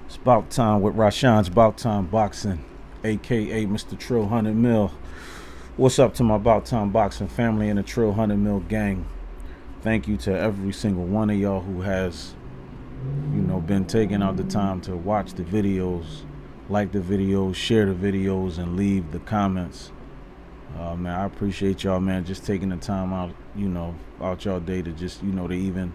It's about time with Rashawn's About Time Boxing, aka Mr. Trill 100 Mil. What's up to my About Time Boxing family and the Trill 100 Mil gang? Thank you to every single one of y'all who has, been taking out the time to watch the videos, like the videos, share the videos, and leave the comments. Man, I appreciate y'all, man, just taking the time out, out y'all day to just, to even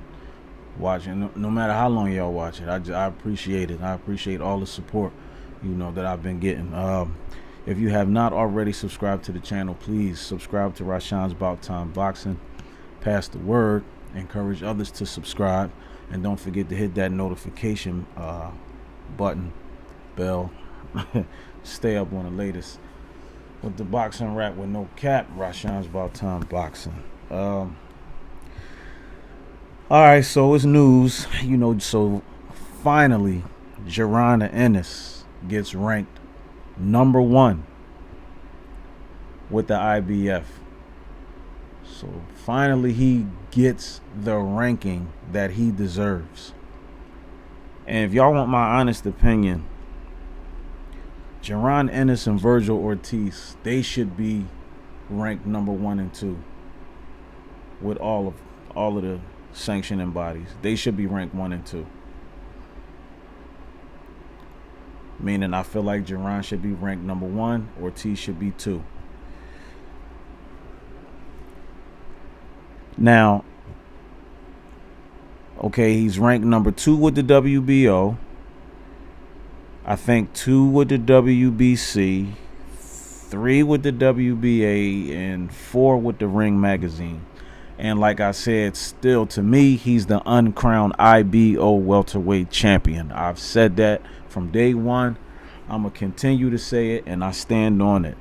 watching, no matter how long y'all watch it. I appreciate it. I appreciate all the support, that I've been getting. If you have not already subscribed to the channel, please subscribe to Rashawn's About Time Boxing. Pass the word. Encourage others to subscribe. And don't forget to hit that notification button, bell. Stay up on the latest. With the boxing rap with no cap, Rashawn's About Time Boxing. Alright, so it's news, so finally Jaron Ennis gets ranked number 1 with the IBF. So finally he gets the ranking that he deserves. And if y'all want my honest opinion, Jaron Ennis and Virgil Ortiz, they should be ranked number 1 and 2 with all of the sanctioning bodies. They should be ranked 1 and 2. Meaning I feel like Jaron should be ranked number 1, Ortiz should be 2. Now, okay, he's ranked number 2 with the WBO. I think 2 with the WBC, 3 with the WBA, and 4 with the Ring Magazine. And like I said, still to me, he's the uncrowned IBO welterweight champion. I've said that from day one. I'm going to continue to say it, and I stand on it.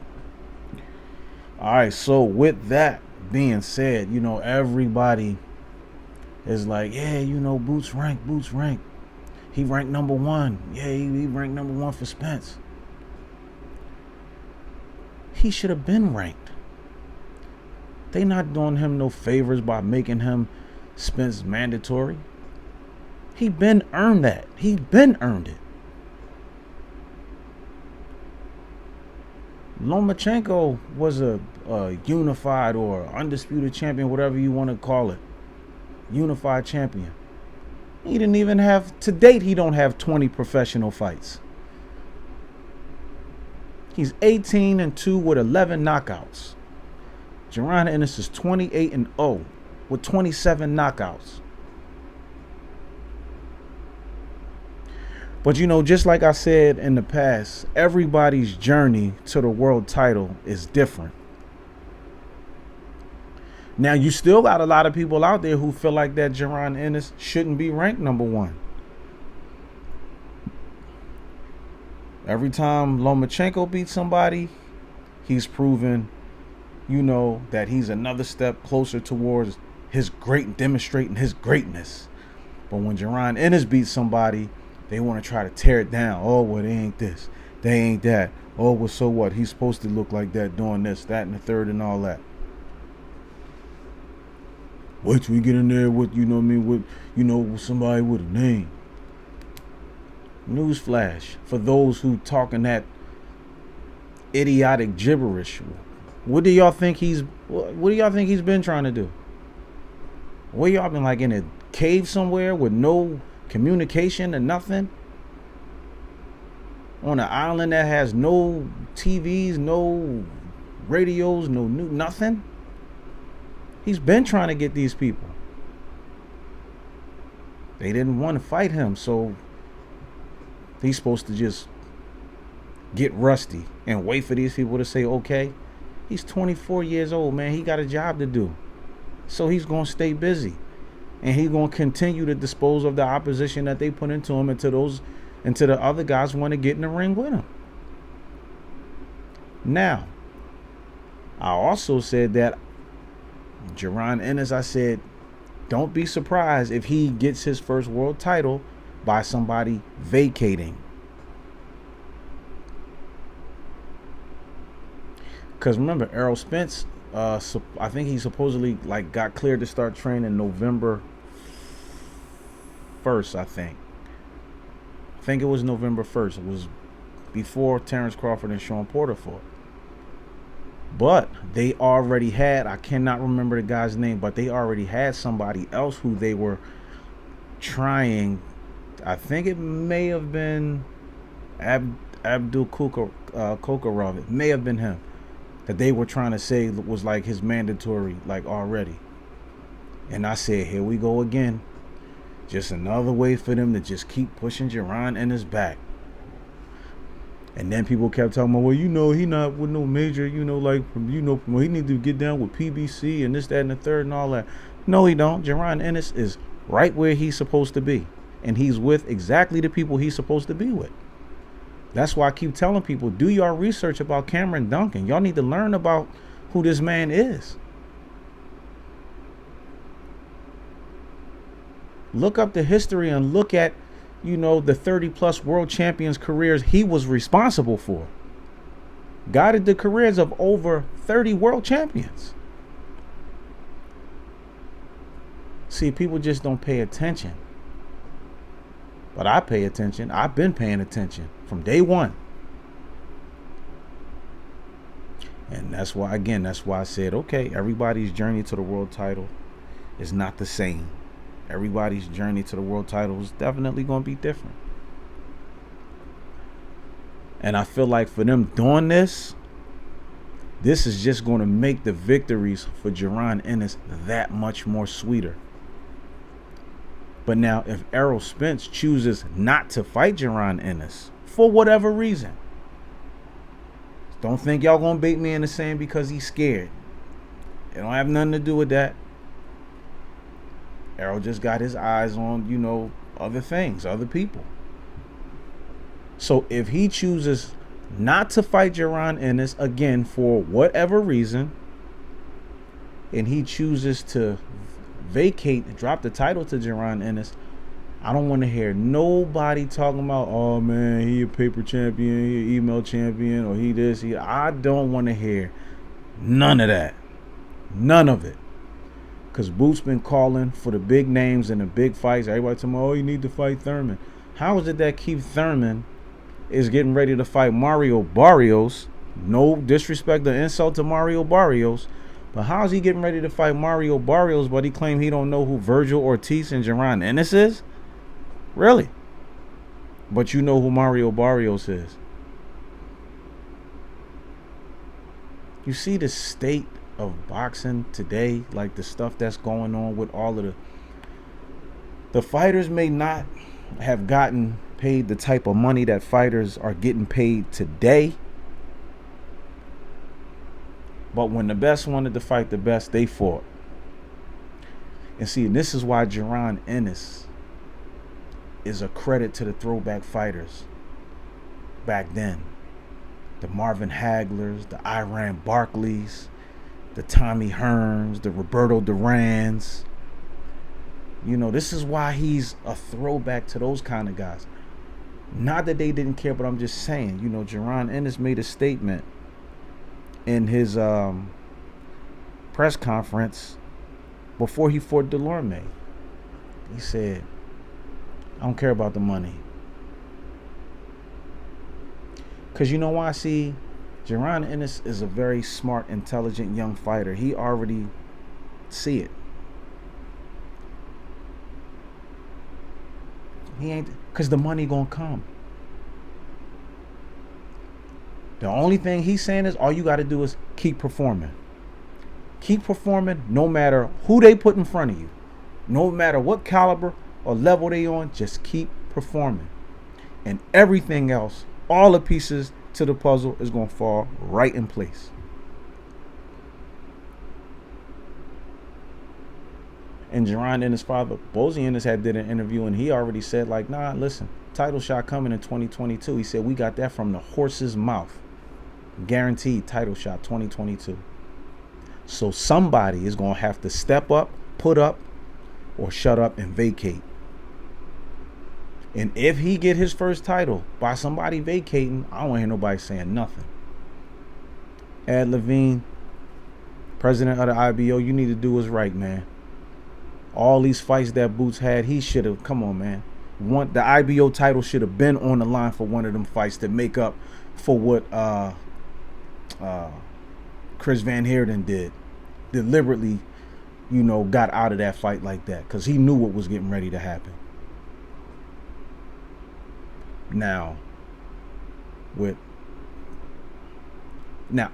All right, so with that being said, everybody is like, yeah, Boots rank. He ranked number 1. Yeah, he ranked number 1 for Spence. He should have been ranked. They not doing him no favors by making him Spence mandatory. He been earned that. He been earned it. Lomachenko was a unified or undisputed champion, whatever you want to call it. Unified champion. He didn't even have, to date, he don't have 20 professional fights. He's 18-2 with 11 knockouts. Jaron Ennis is 28-0 with 27 knockouts. But just like I said in the past, everybody's journey to the world title is different. Now, you still got a lot of people out there who feel like that Jaron Ennis shouldn't be ranked number 1. Every time Lomachenko beats somebody, he's proven that he's another step closer towards demonstrating his greatness. But when Jaron Ennis beats somebody, they want to try to tear it down. Oh, well, they ain't this, they ain't that. Oh, well, so what? He's supposed to look like that, doing this, that, and the third, and all that. Wait till we get in there with, with somebody with a name. Newsflash for those who talking that idiotic gibberish. What do y'all think he's been trying to do? What y'all been like in a cave somewhere with no communication and nothing? On an island that has no TVs, no radios, nothing? He's been trying to get these people. They didn't want to fight him, so he's supposed to just get rusty and wait for these people to say okay. He's 24 years old, man. He got a job to do. So he's going to stay busy. And he's going to continue to dispose of the opposition that they put into him until the other guys want to get in the ring with him. Now, I also said that Jaron Ennis, I said, don't be surprised if he gets his first world title by somebody vacating. Because remember, Errol Spence, I think he supposedly got cleared to start training November 1st, I think. I think it was November 1st. It was before Terrence Crawford and Sean Porter fought. But they already had, I cannot remember the guy's name, but they already had somebody else who they were trying. I think it may have been Abdul Kokarov. It may have been him that they were trying to say was like his mandatory, like already. And I said, here we go again. Just another way for them to just keep pushing Jaron Ennis back. And then people kept talking about, well, you know, he not with no major, you know, like, you know, well, he need to get down with PBC and this, that, and the third and all that. No, he don't. Jaron Ennis is right where he's supposed to be. And he's with exactly the people he's supposed to be with. That's why I keep telling people, do your research about Cameron Duncan. Y'all need to learn about who this man is. Look up the history and look at, you know, the 30-plus world champions careers he was responsible for. Guided the careers of over 30 world champions. See, people just don't pay attention. But I pay attention. I've been paying attention from day one. And that's why, again, that's why I said, okay, everybody's journey to the world title is not the same. Everybody's journey to the world title is definitely going to be different. And I feel like for them doing this is just going to make the victories for Jaron Ennis that much more sweeter. But now, if Errol Spence chooses not to fight Jaron Ennis for whatever reason, don't think y'all gonna bait me in the sand because he's scared. It don't have nothing to do with that. Errol just got his eyes on, you know, other things, other people. So if he chooses not to fight Jaron Ennis again for whatever reason, and he chooses to vacate, drop the title to Jaron Ennis, I don't want to hear nobody talking about, oh man, he a paper champion, he an email champion, or he this, he. I don't want to hear none of that. None of it. Because Boots been calling for the big names and the big fights. Everybody talking about, oh, you need to fight Thurman. How is it that Keith Thurman is getting ready to fight Mario Barrios? No disrespect or insult to Mario Barrios. But how is he getting ready to fight Mario Barrios, but he claimed he don't know who Virgil Ortiz and Jaron Ennis is? Really? But you know who Mario Barrios is. You see the state of boxing today, like the stuff that's going on with all of the fighters may not have gotten paid the type of money that fighters are getting paid today. But when the best wanted to fight the best, they fought. And see, this is why Jaron Ennis is a credit to the throwback fighters back then. The Marvin Haglers, the Iran Barkleys, the Tommy Hearns, the Roberto Durans. You know, this is why he's a throwback to those kind of guys. Not that they didn't care, but I'm just saying, you know, Jaron Ennis made a statement in his press conference before he fought Delorme. He said, I don't care about the money. Because you know why? I see Jaron Ennis is a very smart, intelligent young fighter. He already see it. He ain't, because the money gonna come. The only thing he's saying is all you got to do is keep performing. Keep performing no matter who they put in front of you. No matter what caliber or level they on, just keep performing. And everything else, all the pieces to the puzzle is going to fall right in place. And Jaron and his father, Bozy Ennis, did an interview and he already said, like, nah, listen, title shot coming in 2022. He said, we got that from the horse's mouth. Guaranteed title shot 2022. So somebody is going to have to step up, put up, or shut up and vacate. And if he get his first title by somebody vacating, I don't want to hear nobody saying nothing. Ed Levine, president of the IBO, you need to do what's right, man. All these fights that Boots had, he should have, come on, man. the IBO title should have been on the line for one of them fights to make up for what Chris Van Heerden did. Deliberately, got out of that fight like that because he knew what was getting ready to happen. Now,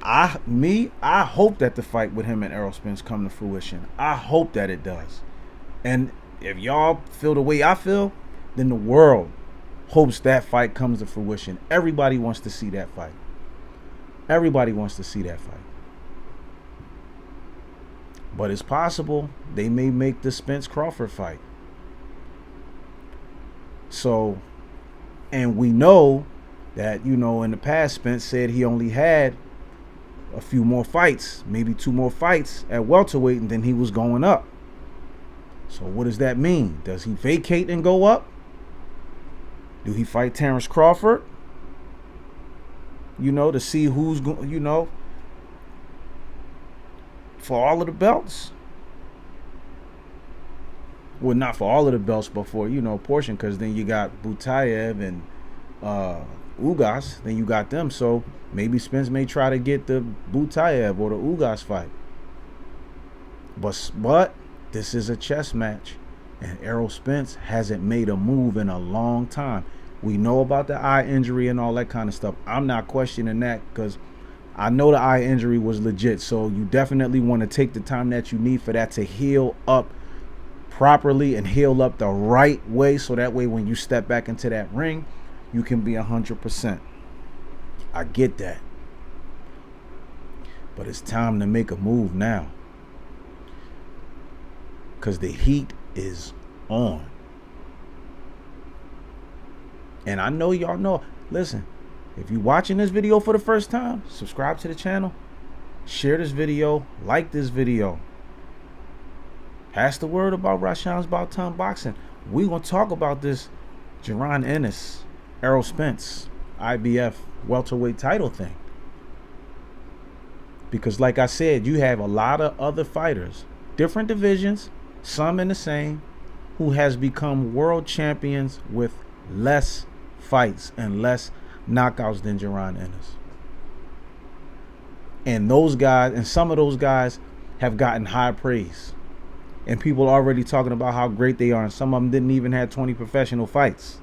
I hope that the fight with him and Errol Spence come to fruition. I hope that it does. And if y'all feel the way I feel, then the world hopes that fight comes to fruition. Everybody wants to see that fight. Everybody wants to see that fight. But it's possible they may make the Spence-Crawford fight. So, and we know that, in the past, Spence said he only had a few more fights, maybe 2 more fights at welterweight, and then he was going up. So what does that mean? Does he vacate and go up? Do he fight Terrence Crawford? To see who's going, for all of the belts? Well, not for all of the belts, but for, portion, because then you got Butayev and Ugas, then you got them. So maybe Spence may try to get the Butayev or the Ugas fight. But this is a chess match, and Errol Spence hasn't made a move in a long time. We know about the eye injury and all that kind of stuff. I'm not questioning that because I know the eye injury was legit. So you definitely want to take the time that you need for that to heal up properly and heal up the right way. So that way when you step back into that ring, you can be 100%. I get that. But it's time to make a move now. Because the heat is on. And I know y'all know. Listen, if you're watching this video for the first time, subscribe to the channel. Share this video. Like this video. Pass the word about Rashawn's About Time Boxing. We're going to talk about this Jaron Ennis, Errol Spence, IBF welterweight title thing. Because like I said, you have a lot of other fighters, different divisions, some in the same, who has become world champions with less fights and less knockouts than Jaron Ennis. And those guys, and some of those guys have gotten high praise. And people are already talking about how great they are. And some of them didn't even have 20 professional fights.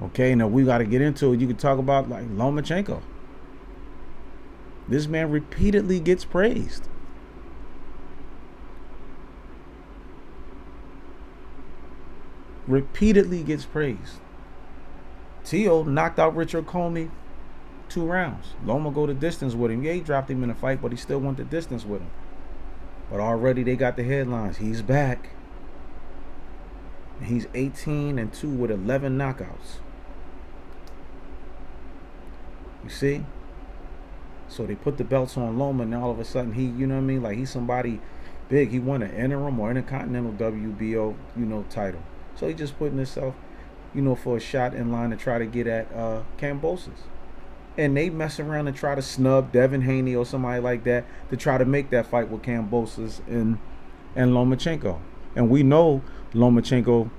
Okay, now we got to get into it. You can talk about like Lomachenko. This man repeatedly gets praised. Repeatedly gets praised. Tio knocked out Richard Comey 2 rounds. Loma go the distance with him. Yeah, he dropped him in a fight, but he still went the distance with him. But already they got the headlines. He's back. And he's 18-2 with 11 knockouts. You see? So they put the belts on Loma, and all of a sudden he, like he's somebody big. He won an interim or intercontinental WBO, title. So he just putting himself, for a shot in line to try to get at Kambosos. And they mess around and try to snub Devin Haney or somebody like that to try to make that fight with Kambosos and Lomachenko. And we know Lomachenko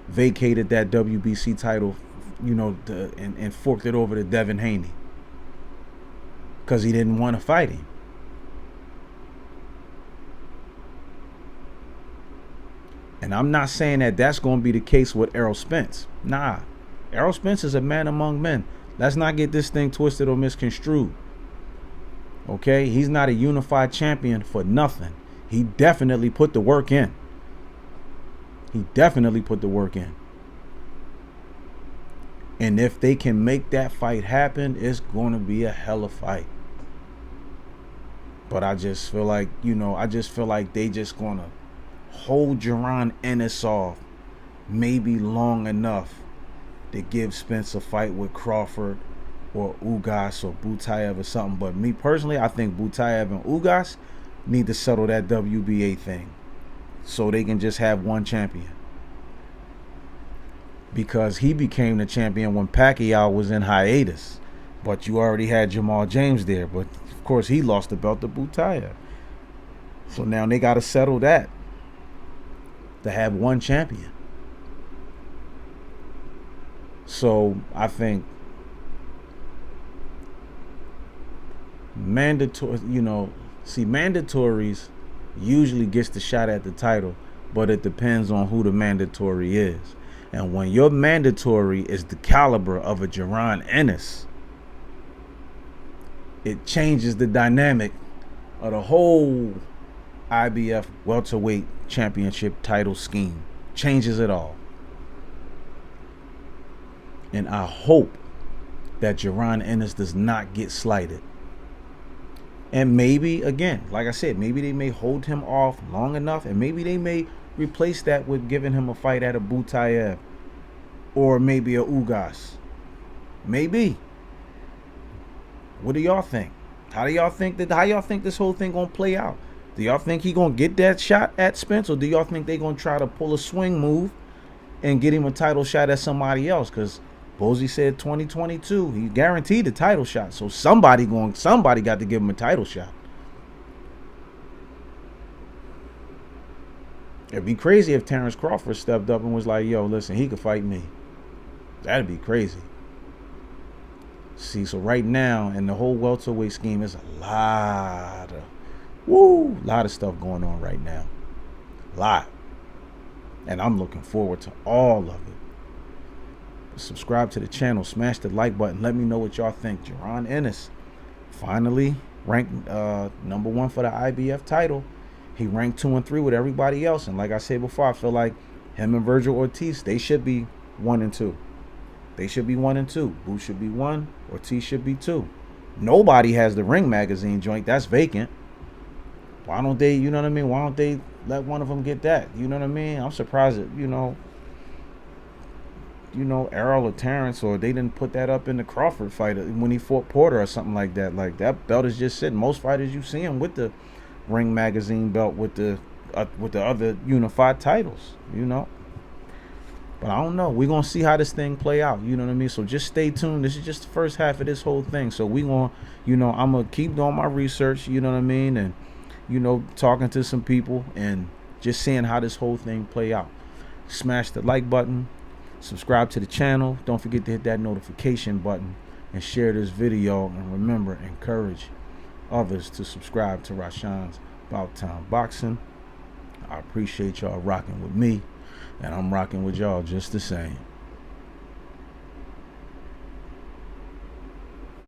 vacated that WBC title, and forked it over to Devin Haney because he didn't want to fight him. And I'm not saying that that's going to be the case with Errol Spence. Nah, Errol Spence is a man among men. Let's not get this thing twisted or misconstrued. Okay? He's not a unified champion for nothing. He definitely put the work in. He definitely put the work in. And if they can make that fight happen, it's going to be a hell of a fight. But I just feel like, they just going to hold Jaron Ennis off maybe long enough to give Spence a fight with Crawford or Ugas or Butayev or something. But me personally, I think Butayev and Ugas need to settle that WBA thing so they can just have one champion. Because he became the champion when Pacquiao was in hiatus. But you already had Jamal James there. But, of course, he lost the belt to Butayev. So now they got to settle that. to have one champion. So I think mandatory, mandatories usually gets the shot at the title, but it depends on who the mandatory is. And when your mandatory is the caliber of a Jaron Ennis, it changes the dynamic of the whole IBF welterweight championship title scheme. Changes it all. And I hope that Jaron Ennis does not get slighted. And maybe, again, like I said, maybe they may hold him off long enough, and maybe they may replace that with giving him a fight at a Butayev or maybe a Ugas. Maybe. What do y'all think? How y'all think this whole thing gonna play out? Do y'all think he gonna get that shot at Spence, or do y'all think they gonna try to pull a swing move and get him a title shot at somebody else? Because Bozy said 2022, he guaranteed the title shot. So somebody got to give him a title shot. It'd be crazy if Terrence Crawford stepped up and was like, yo, listen, he could fight me. That'd be crazy. See, so right now in the whole welterweight scheme, there's a lot of stuff going on right now. Lot. And I'm looking forward to all of it. Subscribe to the channel, smash the like button, let me know what y'all think. Jaron Ennis finally ranked number 1 for the IBF title. He ranked 2 and 3 with everybody else, and like I said before, I feel like him and Virgil Ortiz, they should be 1 and 2. They should be 1 and 2. Boo should be 1, Ortiz should be 2. Nobody has the Ring magazine joint. That's vacant. Why don't they, you know what I mean? Why don't they let one of them get that? You know what I mean? I'm surprised that, ERROL or Terrence, or they didn't put that up in the Crawford fight when he fought Porter or something like that. Like, that belt is just sitting. Most fighters, you see them with the Ring magazine belt with the other unified titles, But I don't know. We're going to see how this thing play out. You know what I mean? So just stay tuned. This is just the first half of this whole thing. So we going to, I'm going to keep doing my research, you know what I mean? And, talking to some people and just seeing how this whole thing play out. Smash the like button. Subscribe to the channel. Don't forget to hit that notification button and share this video. And remember, encourage others to subscribe to Rashawn's About Time Boxing. I appreciate y'all rocking with me, and I'm rocking with y'all just the same.